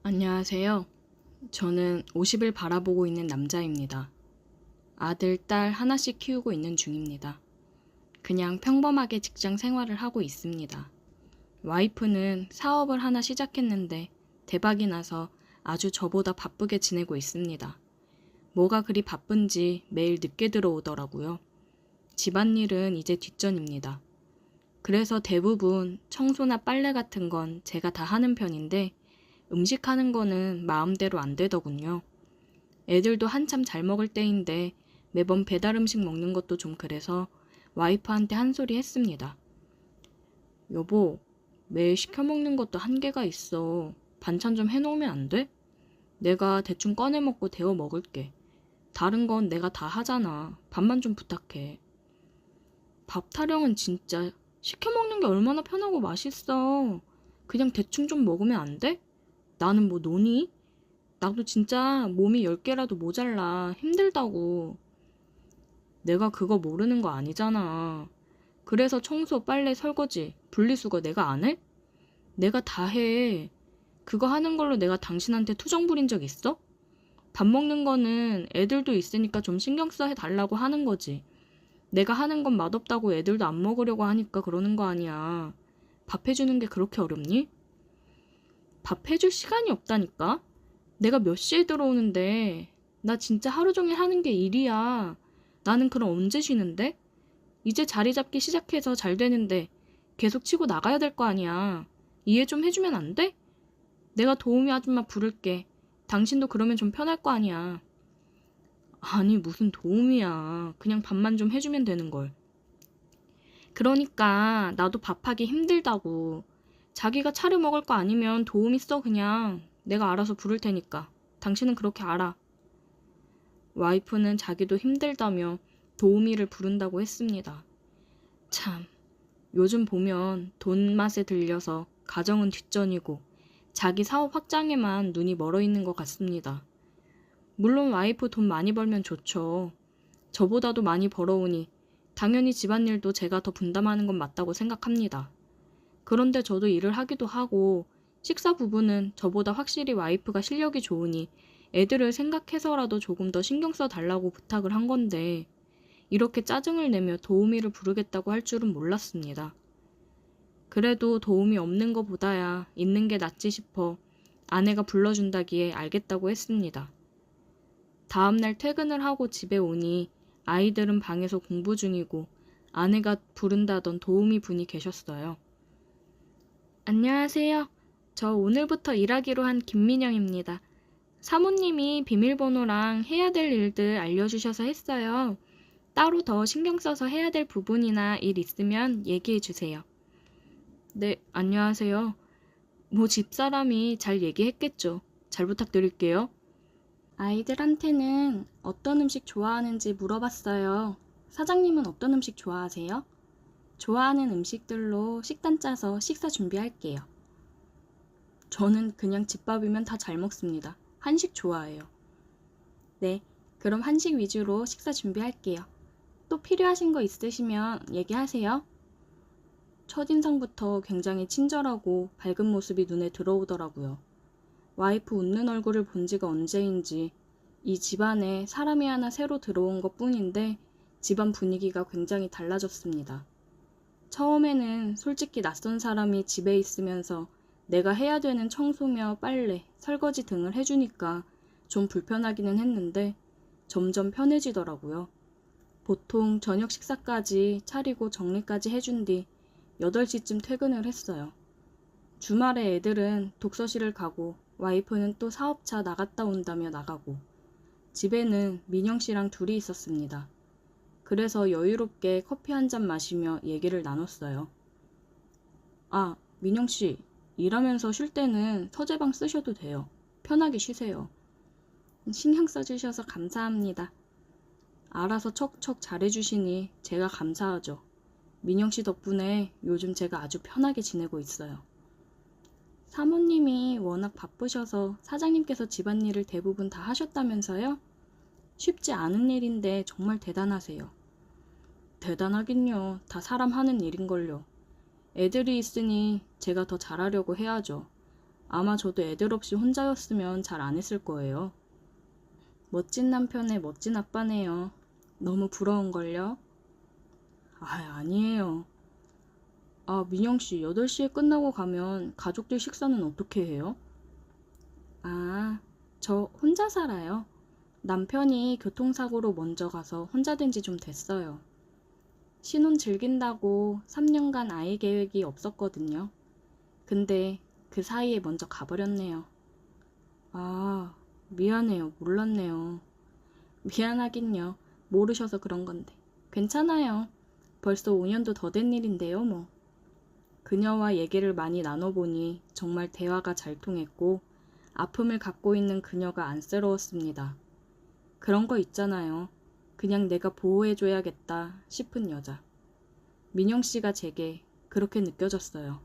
안녕하세요. 저는 50을 바라보고 있는 남자입니다. 아들, 딸 하나씩 키우고 있는 중입니다. 그냥 평범하게 직장 생활을 하고 있습니다. 와이프는 사업을 하나 시작했는데 대박이 나서 아주 저보다 바쁘게 지내고 있습니다. 뭐가 그리 바쁜지 매일 늦게 들어오더라고요. 집안일은 이제 뒷전입니다. 그래서 대부분 청소나 빨래 같은 건 제가 다 하는 편인데 음식하는 거는 마음대로 안 되더군요. 애들도 한참 잘 먹을 때인데 매번 배달 음식 먹는 것도 좀 그래서 와이프한테 한 소리 했습니다. 여보, 매일 시켜 먹는 것도 한계가 있어. 반찬 좀 해놓으면 안 돼? 내가 대충 꺼내 먹고 데워 먹을게. 다른 건 내가 다 하잖아. 밥만 좀 부탁해. 밥 타령은 진짜 시켜 먹는 게 얼마나 편하고 맛있어. 그냥 대충 좀 먹으면 안 돼? 나는 뭐 노니? 나도 진짜 몸이 10개라도 모자라 힘들다고. 내가 그거 모르는 거 아니잖아. 그래서 청소, 빨래, 설거지, 분리수거 내가 안 해? 내가 다 해. 그거 하는 걸로 내가 당신한테 투정 부린 적 있어? 밥 먹는 거는 애들도 있으니까 좀 신경 써 해달라고 하는 거지. 내가 하는 건 맛없다고 애들도 안 먹으려고 하니까 그러는 거 아니야. 밥 해주는 게 그렇게 어렵니? 밥 해줄 시간이 없다니까? 내가 몇 시에 들어오는데 나 진짜 하루 종일 하는 게 일이야. 나는 그럼 언제 쉬는데? 이제 자리 잡기 시작해서 잘 되는데 계속 치고 나가야 될 거 아니야. 이해 좀 해주면 안 돼? 내가 도우미 아줌마 부를게. 당신도 그러면 좀 편할 거 아니야. 아니 무슨 도우미야. 그냥 밥만 좀 해주면 되는 걸. 그러니까 나도 밥하기 힘들다고. 자기가 차려 먹을 거 아니면 도우미 써 그냥. 내가 알아서 부를 테니까. 당신은 그렇게 알아. 와이프는 자기도 힘들다며 도우미를 부른다고 했습니다. 참, 요즘 보면 돈 맛에 들려서 가정은 뒷전이고 자기 사업 확장에만 눈이 멀어 있는 것 같습니다. 물론 와이프 돈 많이 벌면 좋죠. 저보다도 많이 벌어오니 당연히 집안일도 제가 더 분담하는 건 맞다고 생각합니다. 그런데 저도 일을 하기도 하고 식사 부분은 저보다 확실히 와이프가 실력이 좋으니 애들을 생각해서라도 조금 더 신경 써 달라고 부탁을 한 건데 이렇게 짜증을 내며 도우미를 부르겠다고 할 줄은 몰랐습니다. 그래도 도우미 없는 거보다야 있는 게 낫지 싶어 아내가 불러준다기에 알겠다고 했습니다. 다음날 퇴근을 하고 집에 오니 아이들은 방에서 공부 중이고 아내가 부른다던 도우미 분이 계셨어요. 안녕하세요. 저 오늘부터 일하기로 한 김민영입니다. 사모님이 비밀번호랑 해야 될 일들 알려주셔서 했어요. 따로 더 신경 써서 해야 될 부분이나 일 있으면 얘기해 주세요. 네, 안녕하세요. 뭐 집사람이 잘 얘기했겠죠. 잘 부탁드릴게요. 아이들한테는 어떤 음식 좋아하는지 물어봤어요. 사장님은 어떤 음식 좋아하세요? 좋아하는 음식들로 식단 짜서 식사 준비할게요. 저는 그냥 집밥이면 다 잘 먹습니다. 한식 좋아해요. 네, 그럼 한식 위주로 식사 준비할게요. 또 필요하신 거 있으시면 얘기하세요. 첫인상부터 굉장히 친절하고 밝은 모습이 눈에 들어오더라고요. 와이프 웃는 얼굴을 본 지가 언제인지 이 집안에 사람이 하나 새로 들어온 것 뿐인데 집안 분위기가 굉장히 달라졌습니다. 처음에는 솔직히 낯선 사람이 집에 있으면서 내가 해야 되는 청소며 빨래, 설거지 등을 해주니까 좀 불편하기는 했는데 점점 편해지더라고요. 보통 저녁 식사까지 차리고 정리까지 해준 뒤 8시쯤 퇴근을 했어요. 주말에 애들은 독서실을 가고 와이프는 또 사업차 나갔다 온다며 나가고 집에는 민영 씨랑 둘이 있었습니다. 그래서 여유롭게 커피 한 잔 마시며 얘기를 나눴어요. 아, 민영 씨, 일하면서 쉴 때는 서재방 쓰셔도 돼요. 편하게 쉬세요. 신경 써주셔서 감사합니다. 알아서 척척 잘해주시니 제가 감사하죠. 민영 씨 덕분에 요즘 제가 아주 편하게 지내고 있어요. 사모님이 워낙 바쁘셔서 사장님께서 집안일을 대부분 다 하셨다면서요? 쉽지 않은 일인데 정말 대단하세요. 대단하긴요. 다 사람 하는 일인걸요. 애들이 있으니 제가 더 잘하려고 해야죠. 아마 저도 애들 없이 혼자였으면 잘 안 했을 거예요. 멋진 남편의 멋진 아빠네요. 너무 부러운걸요? 아니에요. 민영씨, 8시에 끝나고 가면 가족들 식사는 어떻게 해요? 저 혼자 살아요. 남편이 교통사고로 먼저 가서 혼자 된 지 좀 됐어요. 신혼 즐긴다고 3년간 아이 계획이 없었거든요. 근데 그 사이에 먼저 가버렸네요. 미안해요. 몰랐네요. 미안하긴요. 모르셔서 그런 건데. 괜찮아요. 벌써 5년도 더 된 일인데요, 뭐. 그녀와 얘기를 많이 나눠보니 정말 대화가 잘 통했고 아픔을 갖고 있는 그녀가 안쓰러웠습니다. 그런 거 있잖아요. 그냥 내가 보호해줘야겠다 싶은 여자. 민영 씨가 제게 그렇게 느껴졌어요.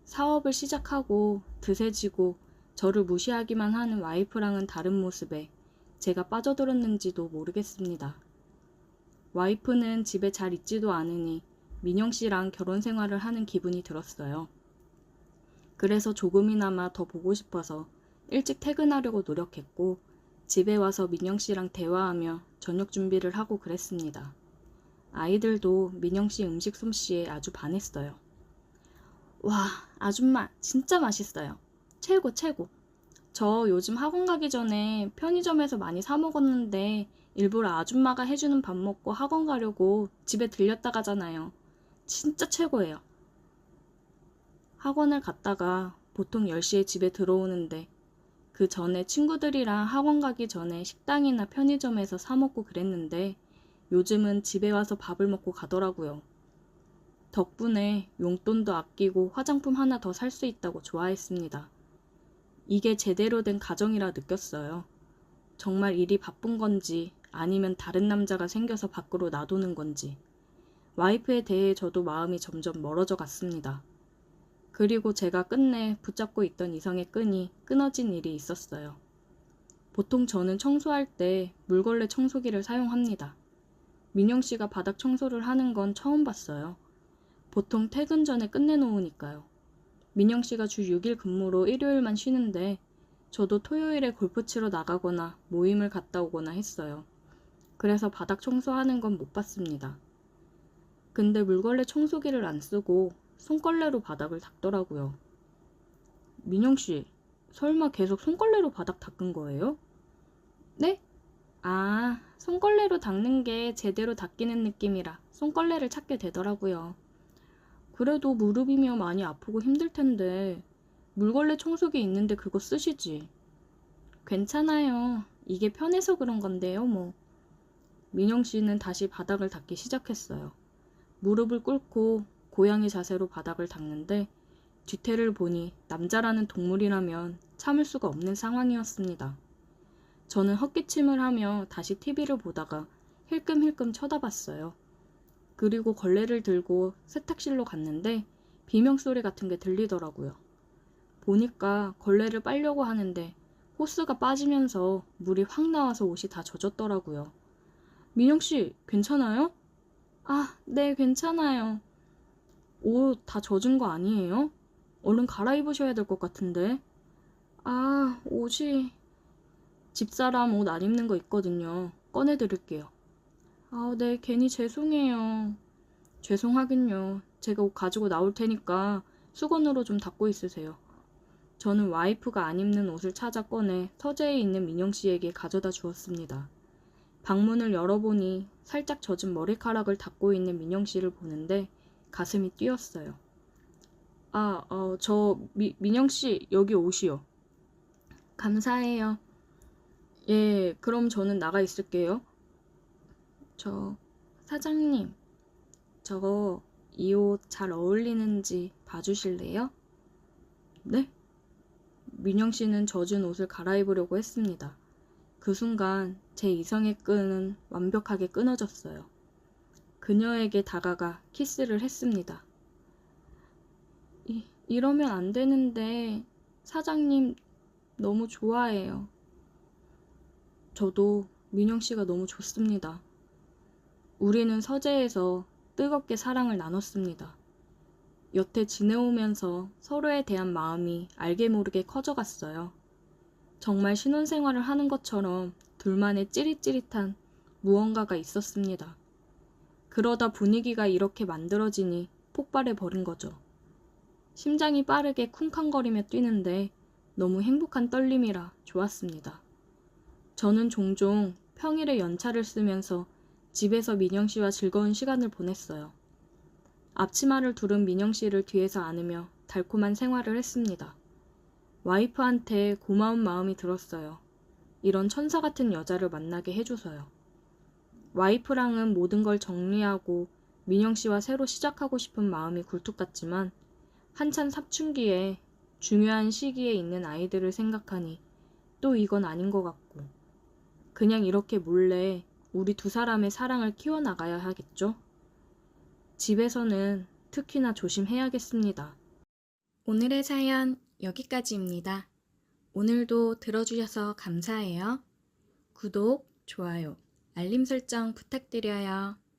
사업을 시작하고 드세지고 저를 무시하기만 하는 와이프랑은 다른 모습에 제가 빠져들었는지도 모르겠습니다. 와이프는 집에 잘 있지도 않으니 민영 씨랑 결혼 생활을 하는 기분이 들었어요. 그래서 조금이나마 더 보고 싶어서 일찍 퇴근하려고 노력했고 집에 와서 민영 씨랑 대화하며 저녁 준비를 하고 그랬습니다. 아이들도 민영 씨 음식 솜씨에 아주 반했어요. 와, 아줌마 진짜 맛있어요. 최고 최고. 저 요즘 학원 가기 전에 편의점에서 많이 사 먹었는데 일부러 아줌마가 해주는 밥 먹고 학원 가려고 집에 들렸다 가잖아요. 진짜 최고예요. 학원을 갔다가 보통 10시에 집에 들어오는데 그 전에 친구들이랑 학원 가기 전에 식당이나 편의점에서 사 먹고 그랬는데 요즘은 집에 와서 밥을 먹고 가더라고요. 덕분에 용돈도 아끼고 화장품 하나 더 살 수 있다고 좋아했습니다. 이게 제대로 된 가정이라 느꼈어요. 정말 일이 바쁜 건지 아니면 다른 남자가 생겨서 밖으로 놔두는 건지 와이프에 대해 저도 마음이 점점 멀어져 갔습니다. 그리고 제가 끝내 붙잡고 있던 이성의 끈이 끊어진 일이 있었어요. 보통 저는 청소할 때 물걸레 청소기를 사용합니다. 민영 씨가 바닥 청소를 하는 건 처음 봤어요. 보통 퇴근 전에 끝내놓으니까요. 민영 씨가 주 6일 근무로 일요일만 쉬는데 저도 토요일에 골프 치러 나가거나 모임을 갔다 오거나 했어요. 그래서 바닥 청소하는 건 못 봤습니다. 근데 물걸레 청소기를 안 쓰고 손걸레로 바닥을 닦더라고요. 민영 씨, 설마 계속 손걸레로 바닥 닦은 거예요? 네? 손걸레로 닦는 게 제대로 닦이는 느낌이라 손걸레를 찾게 되더라고요. 그래도 무릎이며 많이 아프고 힘들 텐데 물걸레 청소기 있는데 그거 쓰시지. 괜찮아요. 이게 편해서 그런 건데요, 뭐. 민영 씨는 다시 바닥을 닦기 시작했어요. 무릎을 꿇고 고양이 자세로 바닥을 닦는데 뒤태를 보니 남자라는 동물이라면 참을 수가 없는 상황이었습니다. 저는 헛기침을 하며 다시 TV를 보다가 힐끔힐끔 쳐다봤어요. 그리고 걸레를 들고 세탁실로 갔는데 비명소리 같은 게 들리더라고요. 보니까 걸레를 빨려고 하는데 호스가 빠지면서 물이 확 나와서 옷이 다 젖었더라고요. 민영씨, 괜찮아요? 네, 괜찮아요. 옷 다 젖은 거 아니에요? 얼른 갈아입으셔야 될 것 같은데. 옷이... 집사람 옷 안 입는 거 있거든요. 꺼내드릴게요. 네, 괜히 죄송해요. 죄송하긴요. 제가 옷 가지고 나올 테니까 수건으로 좀 닦고 있으세요. 저는 와이프가 안 입는 옷을 찾아 꺼내 서재에 있는 민영 씨에게 가져다 주었습니다. 방문을 열어보니 살짝 젖은 머리카락을 닦고 있는 민영 씨를 보는데 가슴이 뛰었어요. 민영 씨, 여기 옷이요. 감사해요. 예, 그럼 저는 나가 있을게요. 사장님, 저거 이 옷 잘 어울리는지 봐주실래요? 네? 민영 씨는 젖은 옷을 갈아입으려고 했습니다. 그 순간 제 이성의 끈은 완벽하게 끊어졌어요. 그녀에게 다가가 키스를 했습니다. 이러면 안 되는데 사장님 너무 좋아해요. 저도 민영 씨가 너무 좋습니다. 우리는 서재에서 뜨겁게 사랑을 나눴습니다. 여태 지내오면서 서로에 대한 마음이 알게 모르게 커져갔어요. 정말 신혼생활을 하는 것처럼 둘만의 찌릿찌릿한 무언가가 있었습니다. 그러다 분위기가 이렇게 만들어지니 폭발해 버린 거죠. 심장이 빠르게 쿵쾅거리며 뛰는데 너무 행복한 떨림이라 좋았습니다. 저는 종종 평일에 연차를 쓰면서 집에서 민영 씨와 즐거운 시간을 보냈어요. 앞치마를 두른 민영 씨를 뒤에서 안으며 달콤한 생활을 했습니다. 와이프한테 고마운 마음이 들었어요. 이런 천사 같은 여자를 만나게 해줘서요. 와이프랑은 모든 걸 정리하고 민영 씨와 새로 시작하고 싶은 마음이 굴뚝 같지만 한참 사춘기에 중요한 시기에 있는 아이들을 생각하니 또 이건 아닌 것 같고 그냥 이렇게 몰래 우리 두 사람의 사랑을 키워나가야 하겠죠? 집에서는 특히나 조심해야겠습니다. 오늘의 사연 여기까지입니다. 오늘도 들어주셔서 감사해요. 구독, 좋아요, 알림 설정 부탁드려요.